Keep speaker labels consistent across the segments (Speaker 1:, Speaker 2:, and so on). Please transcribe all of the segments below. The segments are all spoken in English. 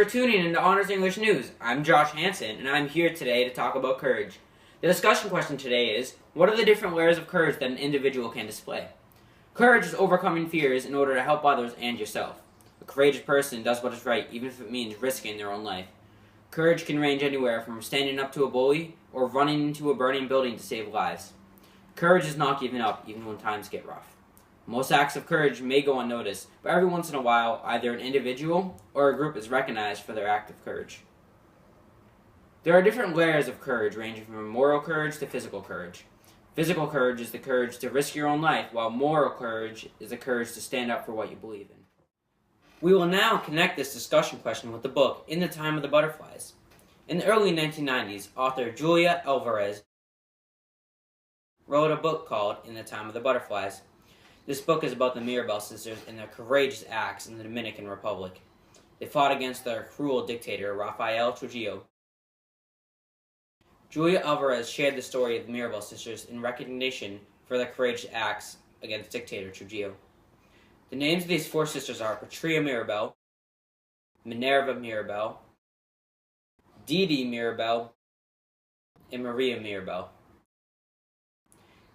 Speaker 1: for tuning in to Honors English News. I'm Josh Hansen, and I'm here today to talk about courage. The discussion question today is, what are the different layers of courage that an individual can display? Courage is overcoming fears in order to help others and yourself. A courageous person does what is right, even if it means risking their own life. Courage can range anywhere from standing up to a bully or running into a burning building to save lives. Courage is not giving up, even when times get rough. Most acts of courage may go unnoticed, but every once in a while, either an individual or a group is recognized for their act of courage. There are different layers of courage, ranging from moral courage to physical courage. Physical courage is the courage to risk your own life, while moral courage is the courage to stand up for what you believe in. We will now connect this discussion question with the book In the Time of the Butterflies. In the early 1990s, author Julia Alvarez wrote a book called In the Time of the Butterflies. This book is about the Mirabal sisters and their courageous acts in the Dominican Republic. They fought against their cruel dictator, Rafael Trujillo. Julia Alvarez shared the story of the Mirabal sisters in recognition for their courageous acts against dictator Trujillo. The names of these four sisters are Patria Mirabal, Minerva Mirabal, Didi Mirabal, and Maria Mirabal.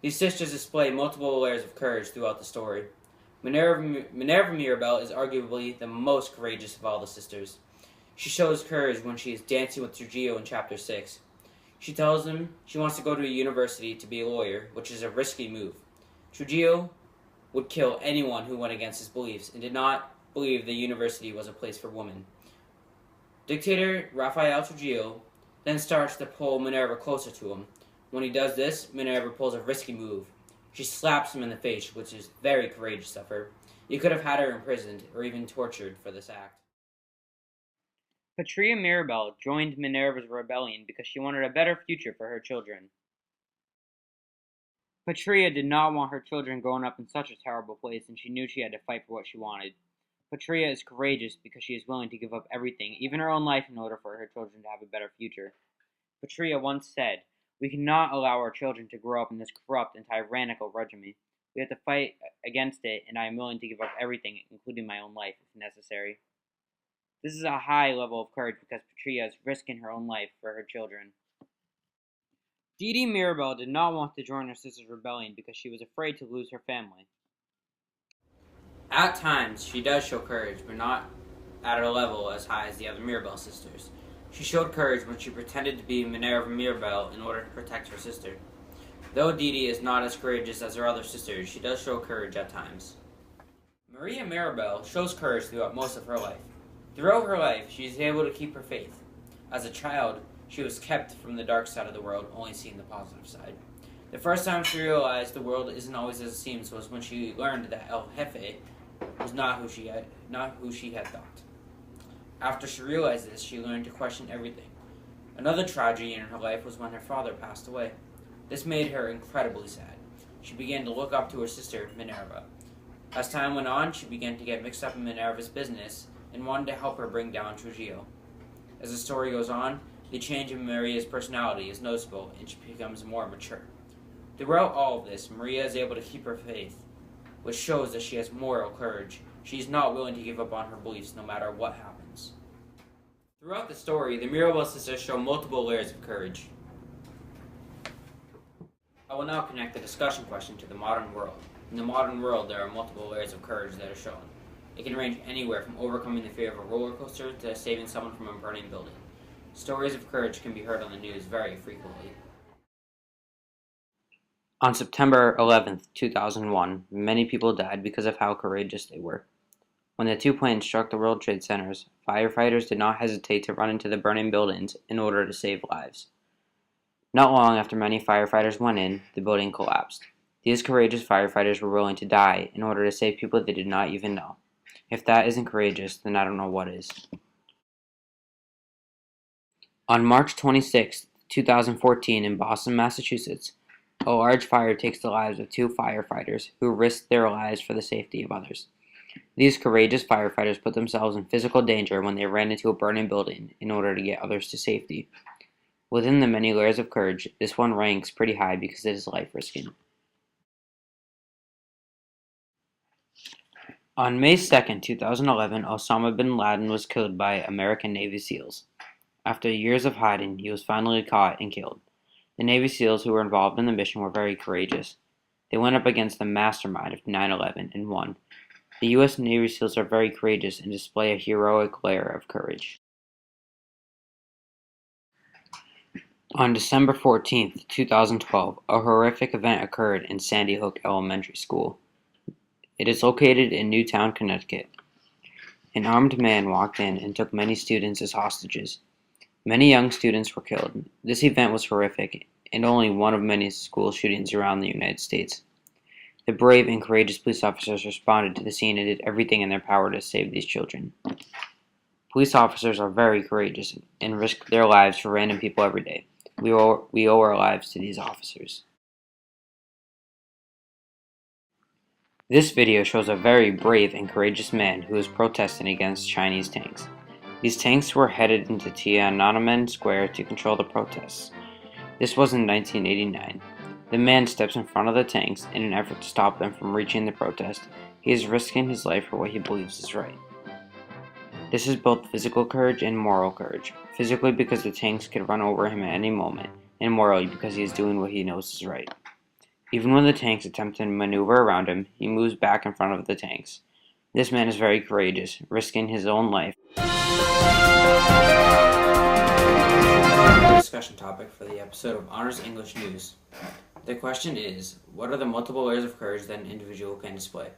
Speaker 1: These sisters display multiple layers of courage throughout the story. Minerva Mirabal is arguably the most courageous of all the sisters. She shows courage when she is dancing with Trujillo in Chapter 6. She tells him she wants to go to a university to be a lawyer, which is a risky move. Trujillo would kill anyone who went against his beliefs and did not believe the university was a place for women. Dictator Rafael Trujillo then starts to pull Minerva closer to him. When he does this, Minerva pulls a risky move. She slaps him in the face, which is very courageous of her. You could have had her imprisoned or even tortured for this act. Patria Mirabal joined Minerva's rebellion because she wanted a better future for her children. Patria did not want her children growing up in such a terrible place, and she knew she had to fight for what she wanted. Patria is courageous because she is willing to give up everything, even her own life, in order for her children to have a better future. Patria once said, "We cannot allow our children to grow up in this corrupt and tyrannical regime. We have to fight against it, and I am willing to give up everything, including my own life, if necessary." This is a high level of courage because Patria is risking her own life for her children. Didi Mirabal did not want to join her sister's rebellion because she was afraid to lose her family. At times, she does show courage, but not at a level as high as the other Mirabal sisters. She showed courage when she pretended to be Minerva Mirabal in order to protect her sister. Though Didi is not as courageous as her other sisters, she does show courage at times. Maria Mirabal shows courage throughout most of her life. Throughout her life, she is able to keep her faith. As a child, she was kept from the dark side of the world, only seeing the positive side. The first time she realized the world isn't always as it seems was when she learned that El Jefe was not who she had thought. After she realized this, she learned to question everything. Another tragedy in her life was when her father passed away. This made her incredibly sad. She began to look up to her sister, Minerva. As time went on, she began to get mixed up in Minerva's business and wanted to help her bring down Trujillo. As the story goes on, the change in Maria's personality is noticeable and she becomes more mature. Throughout all of this, Maria is able to keep her faith, which shows that she has moral courage. She is not willing to give up on her beliefs no matter what happens. Throughout the story, the Mirabal sisters show multiple layers of courage. I will now connect the discussion question to the modern world. In the modern world, there are multiple layers of courage that are shown. It can range anywhere from overcoming the fear of a roller coaster to saving someone from a burning building. Stories of courage can be heard on the news very frequently. On September 11th, 2001, many people died because of how courageous they were. When the two planes struck the World Trade Centers, firefighters did not hesitate to run into the burning buildings in order to save lives. Not long after many firefighters went in, the building collapsed. These courageous firefighters were willing to die in order to save people they did not even know. If that isn't courageous, then I don't know what is. On March 26, 2014, in Boston, Massachusetts, a large fire takes the lives of two firefighters who risked their lives for the safety of others. These courageous firefighters put themselves in physical danger when they ran into a burning building in order to get others to safety. Within the many layers of courage, this one ranks pretty high because it is life-risking. On May 2nd, 2011, Osama bin Laden was killed by American Navy SEALs. After years of hiding, he was finally caught and killed. The Navy SEALs who were involved in the mission were very courageous. They went up against the mastermind of 9/11 and won. The U.S. Navy SEALs are very courageous and display a heroic layer of courage. On December 14th, 2012, a horrific event occurred in Sandy Hook Elementary School. It is located in Newtown, Connecticut. An armed man walked in and took many students as hostages. Many young students were killed. This event was horrific and only one of many school shootings around the United States. The brave and courageous police officers responded to the scene and did everything in their power to save these children. Police officers are very courageous and risk their lives for random people every day. We owe our lives to these officers. This video shows a very brave and courageous man who is protesting against Chinese tanks. These tanks were headed into Tiananmen Square to control the protests. This was in 1989. The man steps in front of the tanks in an effort to stop them from reaching the protest. He is risking his life for what he believes is right. This is both physical courage and moral courage. Physically because the tanks could run over him at any moment, and morally because he is doing what he knows is right. Even when the tanks attempt to maneuver around him, he moves back in front of the tanks. This man is very courageous, risking his own life. Discussion topic for the episode of Honors English News. The question is, what are the multiple layers of courage that an individual can display?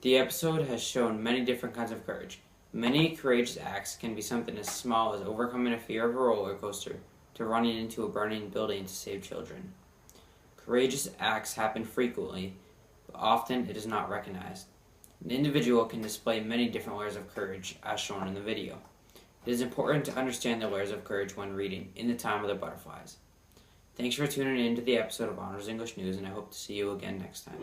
Speaker 1: The episode has shown many different kinds of courage. Many courageous acts can be something as small as overcoming a fear of a roller coaster to running into a burning building to save children. Courageous acts happen frequently, but often it is not recognized. An individual can display many different layers of courage, as shown in the video. It is important to understand the layers of courage when reading In the Time of the Butterflies. Thanks for tuning in to the episode of Honors English News, and I hope to see you again next time.